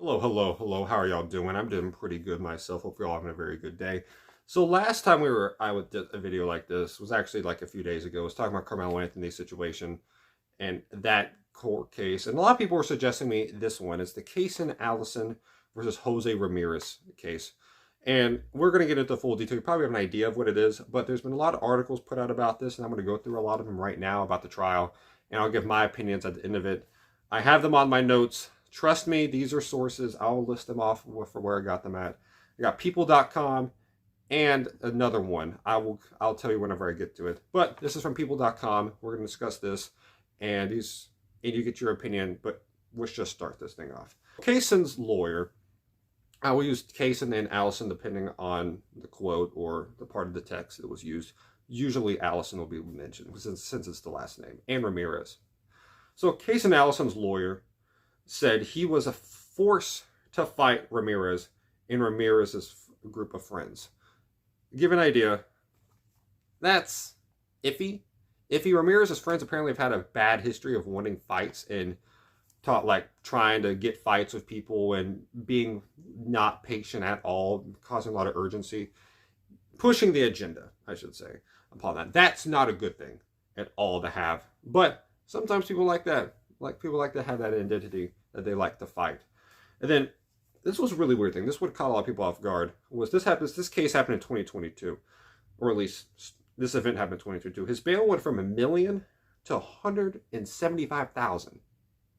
Hello, hello, hello. How are y'all doing? I'm doing pretty good myself. Hope you're all having a very good day. So last time I did a video like this was actually like a few days ago. I was talking about Carmelo Anthony's situation and that court case. And a lot of people were suggesting me this one. It's the Caysen Allison versus Jose Ramirez case. And we're going to get into full detail. You probably have an idea of what it is, but there's been a lot of articles put out about this, and I'm going to go through a lot of them right now about the trial, and I'll give my opinions at the end of it. I have them on my notes. Trust me, these are sources. I'll list them off for where I got them at. I got people.com and another one. I'll tell you whenever I get to it. But this is from people.com. We're going to discuss this, and you get your opinion, but let's just start this thing off. Caysen's lawyer, I will use Caysen and Allison depending on the quote or the part of the text that was used. Usually Allison will be mentioned since it's the last name, and Ramirez. So Caysen Allison's lawyer said he was a force to fight Ramirez in Ramirez's group of friends. To give an idea, that's iffy. Ramirez's friends apparently have had a bad history of wanting fights and trying to get fights with people and being not patient at all, causing a lot of urgency, pushing the agenda, I should say, upon that. That's not a good thing at all to have. But sometimes people like that. People like to have that identity that they like to fight. And then this was a really weird thing. This would caught a lot of people off guard. This case happened in 2022, or at least this event happened in 2022. His bail went from $1 million to $175,000.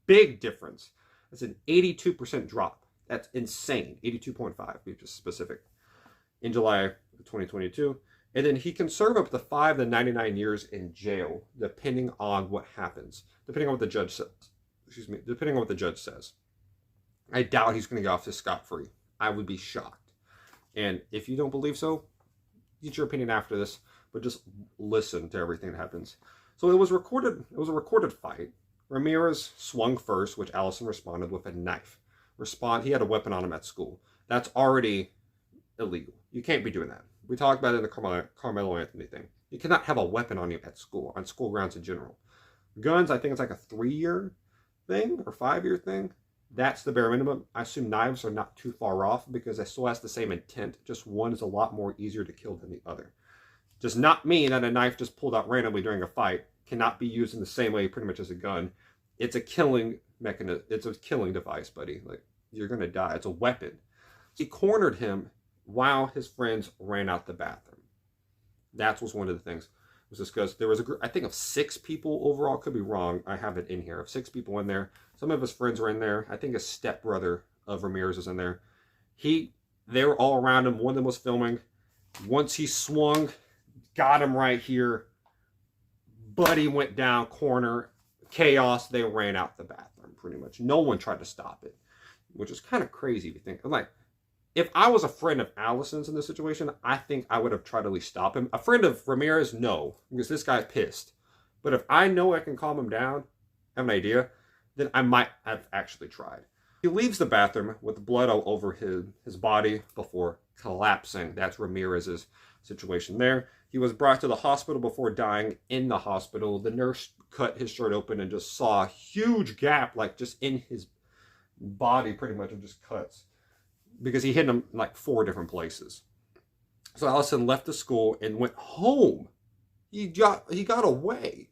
Big difference. That's an 82% drop. That's insane. 82.5, to be specific. In July of 2022. And then he can serve up to 5 to 99 years in jail, depending on what happens. Depending on what the judge says. Depending on what the judge says. I doubt he's going to get off this scot-free. I would be shocked. And if you don't believe so, get your opinion after this, but just listen to everything that happens. So it was a recorded fight. Ramirez swung first, which Allison responded with a knife. He had a weapon on him at school. That's already illegal. You can't be doing that. We talked about it in the Carmelo Anthony thing. You cannot have a weapon on you at school, on school grounds in general. Guns, I think it's like a 3-year thing or 5-year thing. That's the bare minimum. I assume knives are not too far off because it still has the same intent. Just one is a lot more easier to kill than the other. Does not mean that a knife just pulled out randomly during a fight cannot be used in the same way pretty much as a gun. It's a killing mechanism. It's a killing device, buddy. Like, you're going to die. It's a weapon. He cornered him while his friends ran out the bathroom. That was one of the things was discussed. There was a group, I think, of 6 people overall. Could be wrong. I have it in here. Of 6 people in there. Some of his friends were in there. I think a stepbrother of Ramirez was in there. They were all around him. One of them was filming. Once he swung, got him right here. Buddy went down, corner, chaos. They ran out the bathroom, pretty much. No one tried to stop it, which is kind of crazy if you think. Like, if I was a friend of Allison's in this situation, I think I would have tried to at least stop him. A friend of Ramirez, no, because this guy's pissed. But if I know I can calm him down, have an idea, then I might have actually tried. He leaves the bathroom with blood all over his body before collapsing. That's Ramirez's situation there. He was brought to the hospital before dying in the hospital. The nurse cut his shirt open and just saw a huge gap, like just in his body, pretty much, of just cuts. Because he hit him like 4 different places. So Allison left the school and went home. He got away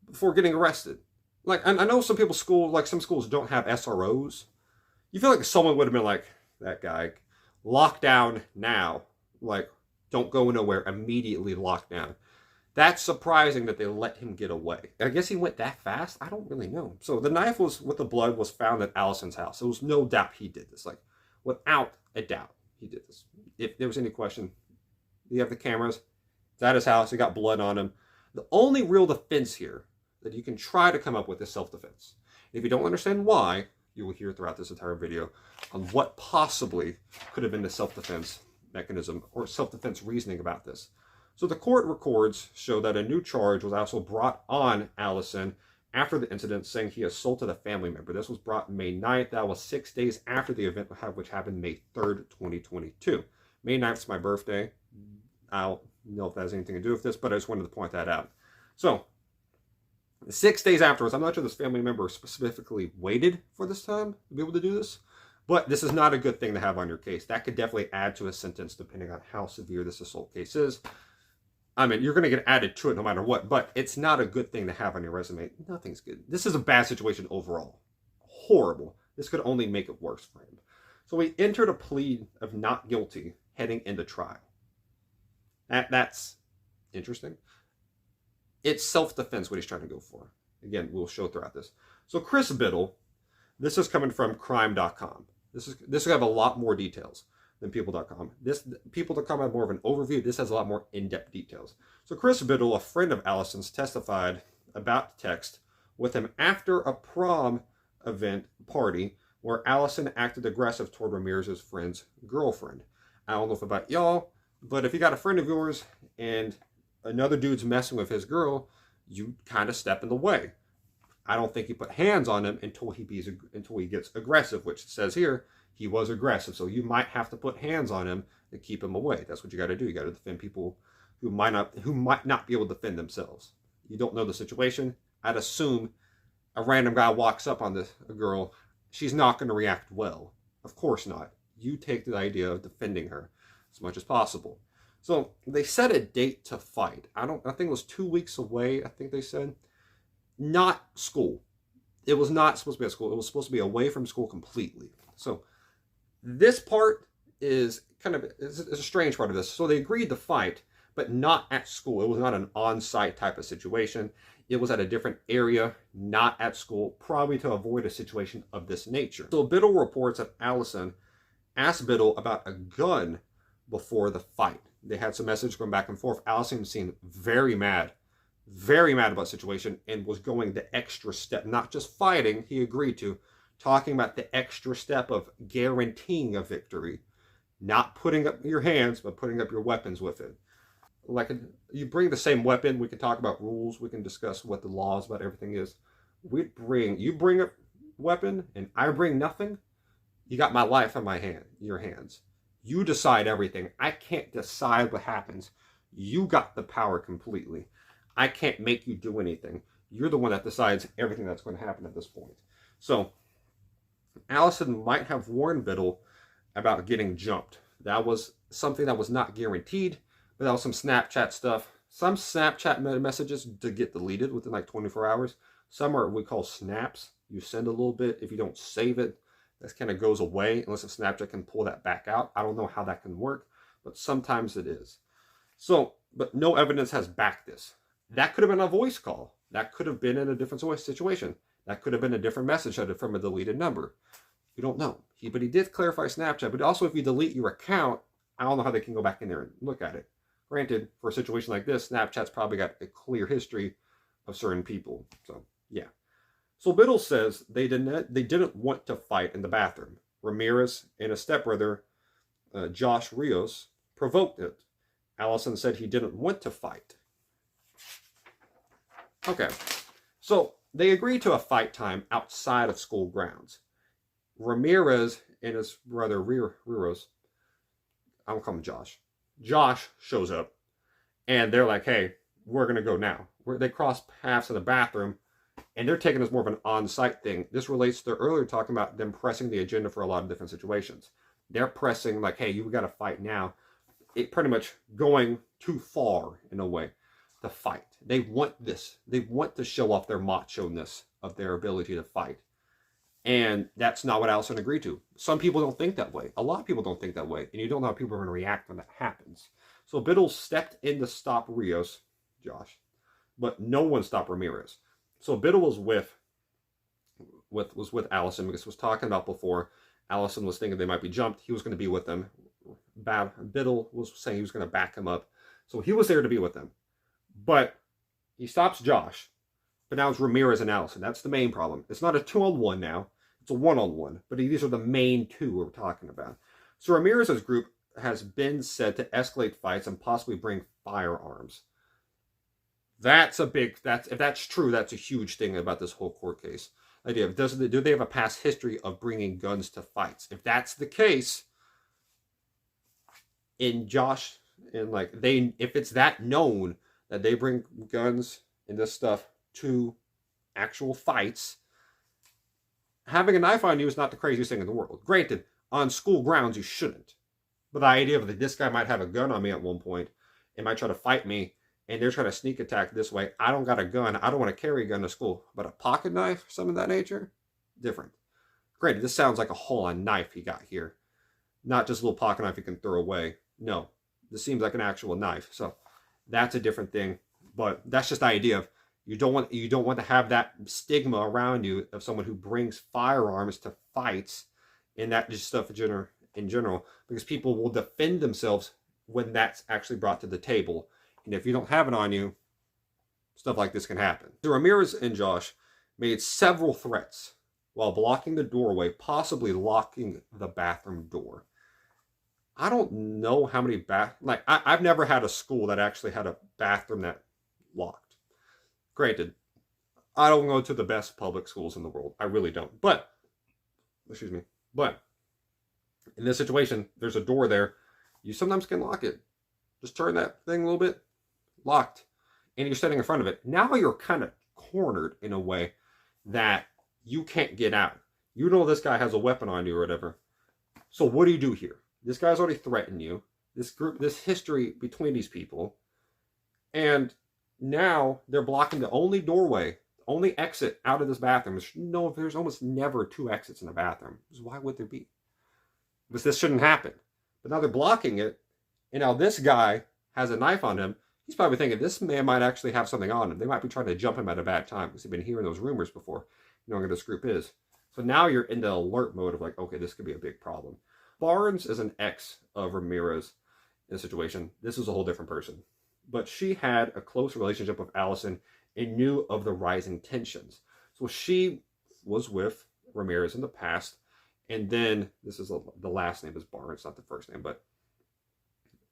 before getting arrested. Like, I know some schools don't have SROs. You feel like someone would have been like, that guy, locked down now. Like, don't go nowhere, immediately locked down. That's surprising that they let him get away. I guess he went that fast? I don't really know. So the knife with the blood was found at Allison's house. There was no doubt he did this. Like, without a doubt, he did this. If there was any question, you have the cameras. It's at his house. He got blood on him. The only real defense here that you can try to come up with is self-defense. If you don't understand why, you will hear throughout this entire video on what possibly could have been the self-defense mechanism or self-defense reasoning about this. So the court records show that a new charge was also brought on Allison after the incident, saying he assaulted a family member. This was brought May 9th. That was 6 days after the event, which happened May 3rd, 2022. May 9th is my birthday. I don't know if that has anything to do with this, but I just wanted to point that out. So 6 days afterwards, I'm not sure this family member specifically waited for this time to be able to do this. But this is not a good thing to have on your case. That could definitely add to a sentence depending on how severe this assault case is. I mean, you're going to get added to it no matter what, but it's not a good thing to have on your resume. Nothing's good. This is a bad situation overall. Horrible. This could only make it worse for him. So he entered a plea of not guilty heading into trial. That's interesting. It's self-defense what he's trying to go for. Again, we'll show throughout this. So Chris Biddle, this is coming from crime.com. This will have a lot more details than people.com. People.com have more of an overview. This has a lot more in-depth details. So Chris Biddle, a friend of Allison's, testified about the text with him after a prom event party where Allison acted aggressive toward Ramirez's friend's girlfriend. I don't know if about y'all, but if you got a friend of yours and another dude's messing with his girl, you kind of step in the way. I don't think you put hands on him until he gets aggressive, which it says here he was aggressive. So you might have to put hands on him to keep him away. That's what you got to do. You got to defend people who might not be able to defend themselves. You don't know the situation. I'd assume a random guy walks up on a girl. She's not going to react well. Of course not. You take the idea of defending her as much as possible. So they set a date to fight. I think it was 2 weeks away, I think they said. Not school. It was not supposed to be at school. It was supposed to be away from school completely. So this part is a strange part of this. So they agreed to fight, but not at school. It was not an on-site type of situation. It was at a different area, not at school, probably to avoid a situation of this nature. So Biddle reports that Allison asked Biddle about a gun before the fight. They had some message going back and forth. Allison seemed very mad about the situation and was going the extra step, not just fighting, he agreed to, talking about the extra step of guaranteeing a victory, not putting up your hands, but putting up your weapons with it. Like you bring the same weapon, we can talk about rules, we can discuss what the laws about everything is. You bring a weapon and I bring nothing, you got my life in your hands. You decide everything. I can't decide what happens. You got the power completely. I can't make you do anything. You're the one that decides everything that's going to happen at this point. So Allison might have warned Biddle about getting jumped. That was something that was not guaranteed, but that was some Snapchat stuff. Some Snapchat messages to get deleted within like 24 hours. Some are what we call snaps. You send a little bit. If you don't save it, that kind of goes away unless if Snapchat can pull that back out. I don't know how that can work, but sometimes it is. So, but no evidence has backed this. That could have been a voice call. That could have been in a different situation. That could have been a different message from a deleted number. You don't know. But he did clarify Snapchat. But also, if you delete your account, I don't know how they can go back in there and look at it. Granted, for a situation like this, Snapchat's probably got a clear history of certain people. So, yeah. So Biddle says they didn't want to fight in the bathroom. Ramirez and his stepbrother, Josh Rios, provoked it. Allison said he didn't want to fight. Okay, so they agreed to a fight time outside of school grounds. Ramirez and his brother Rios, I won't call him Josh. Josh shows up, and they're like, hey, we're going to go now. They cross paths in the bathroom, and they're taking this more of an on-site thing. This relates to earlier talking about them pressing the agenda for a lot of different situations. They're pressing like, hey, you got to fight now. It pretty much going too far in a way to fight. They want this. They want to show off their macho-ness of their ability to fight. And that's not what Allison agreed to. Some people don't think that way. A lot of people don't think that way. And you don't know how people are going to react when that happens. So Biddle stepped in to stop Rios, Josh, but no one stopped Ramirez. So Biddle was with Allison because was talking about before. Allison was thinking they might be jumped. He was going to be with them. Biddle was saying he was going to back him up. So he was there to be with them. But he stops Josh. But now it's Ramirez and Allison. That's the main problem. It's not a 2-on-1 now. It's a 1-on-1. But these are the main two we're talking about. So Ramirez's group has been said to escalate fights and possibly bring firearms. If that's true, that's a huge thing about this whole court case. Idea of do they have a past history of bringing guns to fights? If that's the case, if it's that known that they bring guns and this stuff to actual fights, Having a knife on you is not the craziest thing in the world. Granted, on school grounds, you shouldn't. But the idea of that this guy might have a gun on me at one point and might try to fight me, and they're trying to sneak attack this way. I don't got a gun. I don't want to carry a gun to school. But a pocket knife, something of that nature, different. Granted, this sounds like a whole-on knife he got here. Not just a little pocket knife you can throw away. No, this seems like an actual knife. So that's a different thing. But that's just the idea of you don't want to have that stigma around you of someone who brings firearms to fights and that just stuff in general, because people will defend themselves when that's actually brought to the table. And if you don't have it on you, stuff like this can happen. So Ramirez and Josh made several threats while blocking the doorway, possibly locking the bathroom door. I don't know how many I've never had a school that actually had a bathroom that locked. Granted, I don't go to the best public schools in the world. I really don't. But in this situation, there's a door there. You sometimes can lock it. Just turn that thing a little bit. Locked. And you're standing in front of it. Now you're kind of cornered in a way that you can't get out. You know this guy has a weapon on you or whatever. So what do you do here? This guy's already threatened you. This history between these people. And now they're blocking the only doorway, only exit out of this bathroom. There's almost never two exits in a bathroom. So why would there be? Because this shouldn't happen. But now they're blocking it. And now this guy has a knife on him. He's probably thinking this man might actually have something on him. They might be trying to jump him at a bad time because they've been hearing those rumors before. You know what this group is. So now you're in the alert mode of like, okay, this could be a big problem. Barnes is an ex of Ramirez in the situation. This is a whole different person. But she had a close relationship with Allison and knew of the rising tensions. So she was with Ramirez in the past. And then, the last name is Barnes, not the first name, but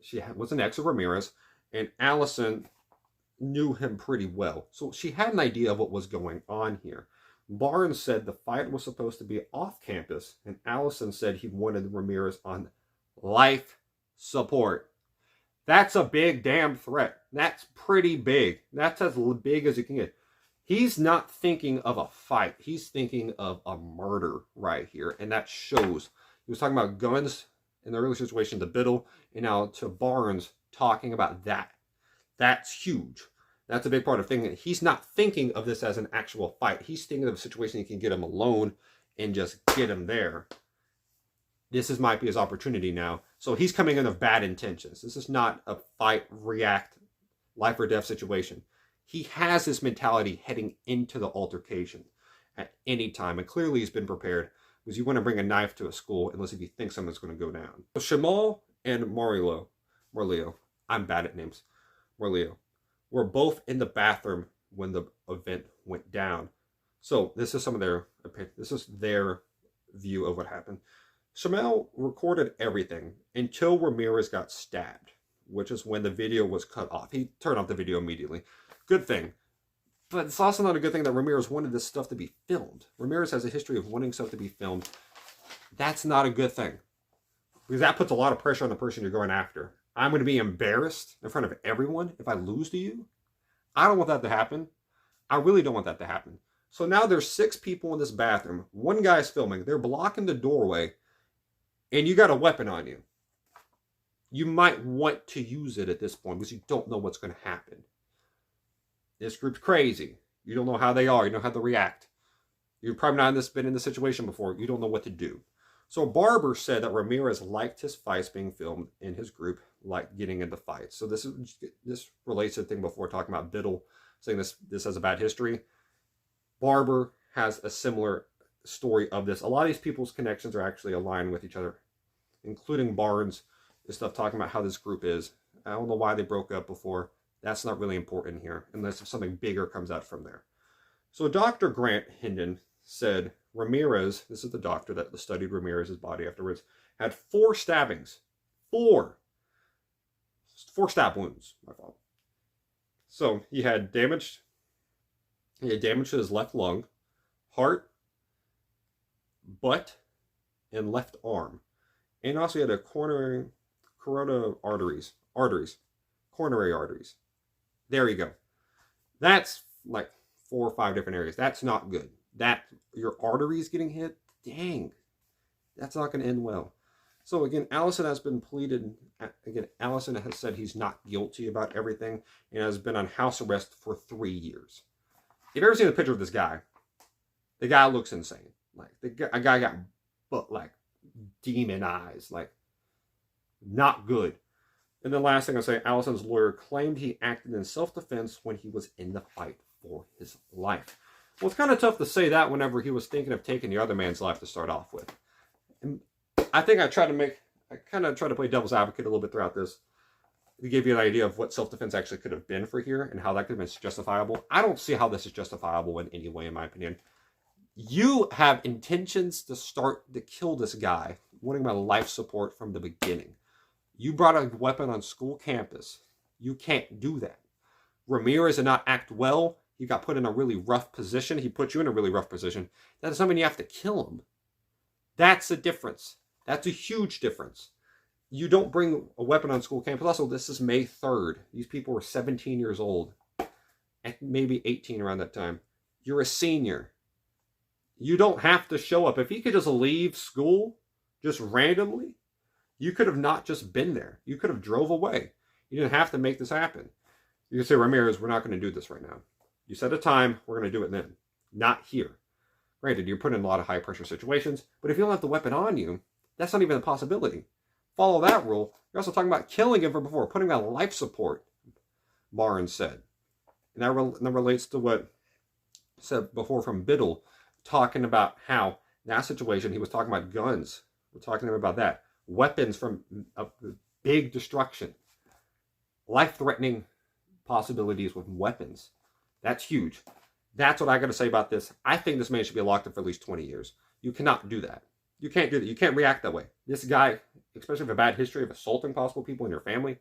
she was an ex of Ramirez. And Allison knew him pretty well. So she had an idea of what was going on here. Barnes said the fight was supposed to be off campus, and Allison said he wanted Ramirez on life support. That's a big damn threat. That's pretty big. That's as big as you can get. He's not thinking of a fight. He's thinking of a murder right here, and that shows. He was talking about guns in the early situation to Biddle, and now to Barnes talking about that. That's huge. That's a big part of thinking. He's not thinking of this as an actual fight. He's thinking of a situation he can get him alone and just get him there. Might be his opportunity now. So he's coming in of bad intentions. This is not a fight, react, life or death situation. He has this mentality heading into the altercation at any time. And clearly he's been prepared because you want to bring a knife to a school unless if you think someone's going to go down. So Shamal and Morleo, I'm bad at names, Morleo, were both in the bathroom when the event went down. So this is their view of what happened. Shamal recorded everything until Ramirez got stabbed, which is when the video was cut off. He turned off the video immediately. Good thing. But it's also not a good thing that Ramirez wanted this stuff to be filmed. Ramirez has a history of wanting stuff to be filmed. That's not a good thing. Because that puts a lot of pressure on the person you're going after. I'm going to be embarrassed in front of everyone if I lose to you. I don't want that to happen. I really don't want that to happen. So now there's 6 people in this bathroom. One guy's filming. They're blocking the doorway. And you got a weapon on you. You might want to use it at this point because you don't know what's going to happen. This group's crazy. You don't know how they are. You don't know how to react. You've probably not been in this situation before. You don't know what to do. So Barber said that Ramirez liked his fights being filmed in his group, like getting into fights. So this relates to the thing before talking about Biddle, saying this has a bad history. Barber has a similar story of this. A lot of these people's connections are actually aligned with each other, including Barnes and stuff talking about how this group is. I don't know why they broke up before. That's not really important here, unless if something bigger comes out from there. So Dr. Grant Hinden said Ramirez, this is the doctor that studied Ramirez's body afterwards, had 4 stabbings. 4 stab wounds, my fault. So he had damage to his left lung, heart, butt, and left arm. And also he had a coronary arteries. There you go. That's like 4 or 5 different areas. That's not good. that your arteries getting hit, dang, that's not going to end well. So again, Allison has been pleaded. Again, Allison has said he's not guilty about everything and has been on house arrest for 3 years. If you've ever seen a picture of this guy, the guy looks insane. Like a guy got like demon eyes, like not good. And the last thing I'll say, Allison's lawyer claimed he acted in self-defense when he was in the fight for his life. Well, it's kind of tough to say that whenever he was thinking of taking the other man's life to start off with. And I think I kind of try to play devil's advocate a little bit throughout this to give you an idea of what self-defense actually could have been for here and how that could have been justifiable. I don't see how this is justifiable in any way, in my opinion. You have intentions to kill this guy, wanting my life support from the beginning. You brought a weapon on school campus. You can't do that. Ramirez did not act well. He got put in a really rough position. He put you in a really rough position. That doesn't mean you have to kill him. That's a difference. That's a huge difference. You don't bring a weapon on school campus. Also, this is May 3rd. These people were 17 years old. And maybe 18 around that time. You're a senior. You don't have to show up. If he could just leave school just randomly, you could have not just been there. You could have drove away. You didn't have to make this happen. You can say, Ramirez, we're not going to do this right now. You set a time, we're going to do it then. Not here. Granted, you're put in a lot of high-pressure situations, but if you don't have the weapon on you, that's not even a possibility. Follow that rule. You're also talking about killing him from before, putting him on life support, Barnes said. And that relates to what I said before from Biddle, talking about how in that situation he was talking about guns. We're talking to him about that. Weapons from big destruction. Life-threatening possibilities with weapons. That's huge. That's what I got to say about this. I think this man should be locked up for at least 20 years. You cannot do that. You can't do that. You can't react that way. This guy, especially with a bad history of assaulting possible people in your family,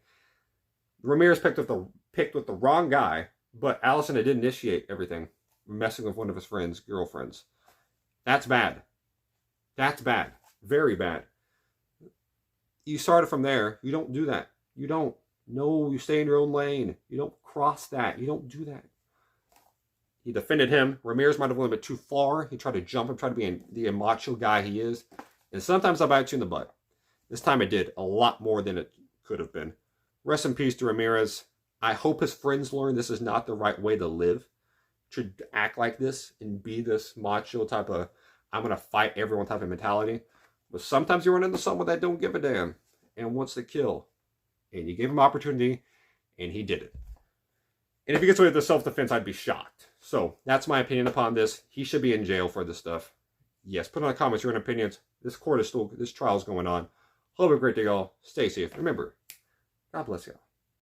Ramirez picked with the wrong guy, but Allison did initiate everything, messing with one of his friends' girlfriends. That's bad. That's bad. Very bad. You started from there. You don't do that. You don't. No, you stay in your own lane. You don't cross that. You don't do that. He defended him. Ramirez might have went a bit too far. He tried to jump him, tried to be the macho guy he is. And sometimes I'll bite you in the butt. This time it did a lot more than it could have been. Rest in peace to Ramirez. I hope his friends learn this is not the right way to live. To act like this and be this macho type of, I'm going to fight everyone type of mentality. But sometimes you run into someone that don't give a damn and wants to kill. And you gave him opportunity, and he did it. And if he gets away with the self-defense, I'd be shocked. So that's my opinion upon this. He should be in jail for this stuff. Yes, put in the comments your own opinions. This trial is going on. Hope you have a great day, y'all. Stay safe. Remember, God bless y'all.